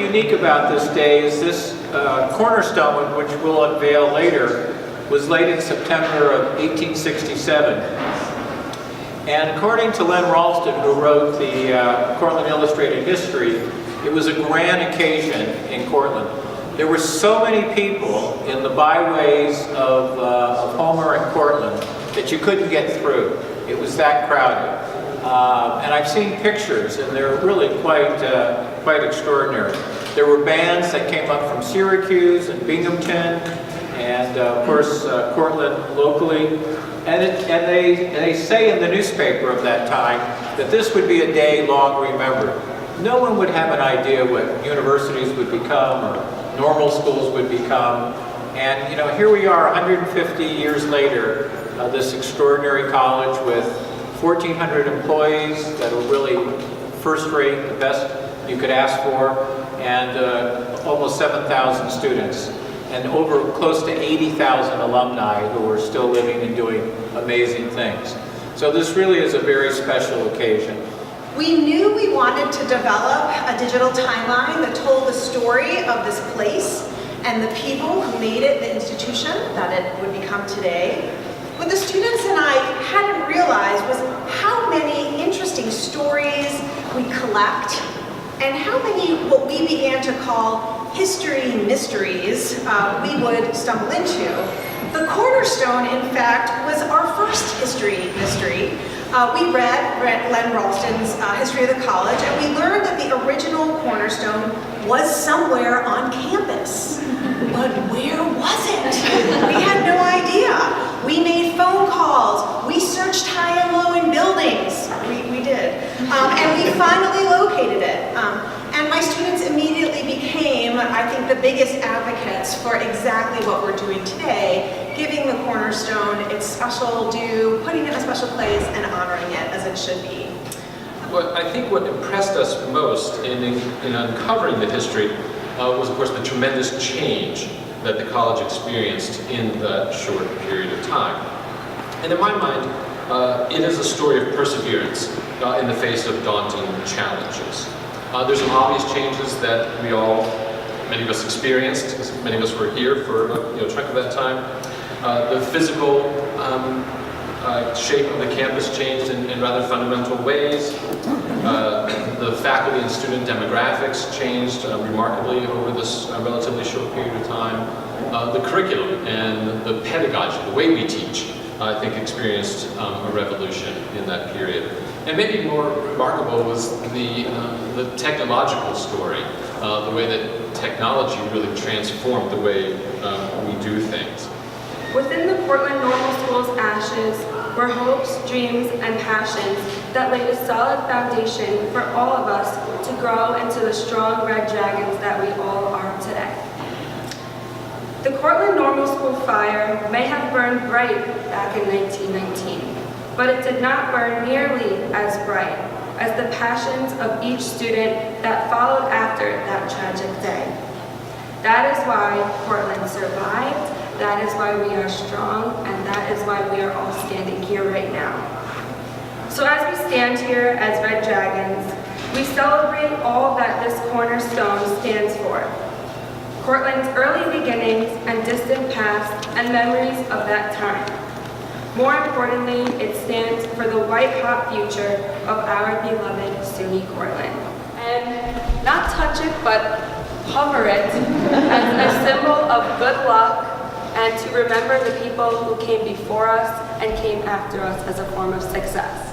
unique about this day is this Cornerstone, which we'll unveil later, was laid in September of 1867. And according to Len Ralston, who wrote the Cortland Illustrated History, it was a grand occasion in Cortland. There were so many people in the byways of Homer and Cortland that you couldn't get through. It was that crowded. And I've seen pictures, and they're really quite extraordinary. There were bands that came up from Syracuse and Binghamton, and of course Cortland locally. And they say in the newspaper of that time that this would be a day long remembered. No one would have an idea what universities would become or normal schools would become. And here we are 150 years later, this extraordinary college with 1,400 employees that are really first rate, the best you could ask for, and almost 7,000 students, and over close to 80,000 alumni who are still living and doing amazing things. So this really is a very special occasion. We knew we wanted to develop a digital timeline that told the story of this place and the people who made it the institution that it would become today. What the students and I hadn't realized was how many interesting stories we collect and how many what we began to call history mysteries we would stumble into. The Cornerstone, in fact, was our first history mystery. We read Len Ralston's History of the College, and we learned that the original Cornerstone was somewhere on campus. But where was it? We had no idea. We made phone calls. We searched high and low in buildings. We did. And we finally located it. And my students immediately became, I think, the biggest advocates for exactly what we're doing today, giving the Cornerstone its special due, putting it in a special place, and honoring it as it should be. Well, I think what impressed us most in uncovering the history was, of course, the tremendous change that the college experienced in that short period of time. And in my mind, it is a story of perseverance in the face of daunting challenges. There's some obvious changes that many of us experienced, because many of us were here for a chunk of that time. The physical shape of the campus changed in rather fundamental ways. The faculty and student demographics changed remarkably over this relatively short period of time. The curriculum and the pedagogy, the way we teach, I think experienced a revolution in that period. And maybe more remarkable was the technological story, the way that technology really transformed the way we do things. Within the Cortland Normal School's ashes were hopes, dreams, and passions that laid a solid foundation for all of us to grow into the strong red dragons that we all are today. The Cortland Normal School fire may have burned bright back in 1919, but it did not burn nearly as bright as the passions of each student that followed after that tragic day. That is why Cortland survived. That is why we are strong, and that is why we are all standing here right now. So as we stand here as Red Dragons, we celebrate all that this Cornerstone stands for. Cortland's early beginnings and distant past and memories of that time. More importantly, it stands for the white-hot future of our beloved SUNY Cortland. And not touch it, but hover it as a symbol of good luck, and to remember the people who came before us and came after us as a form of success.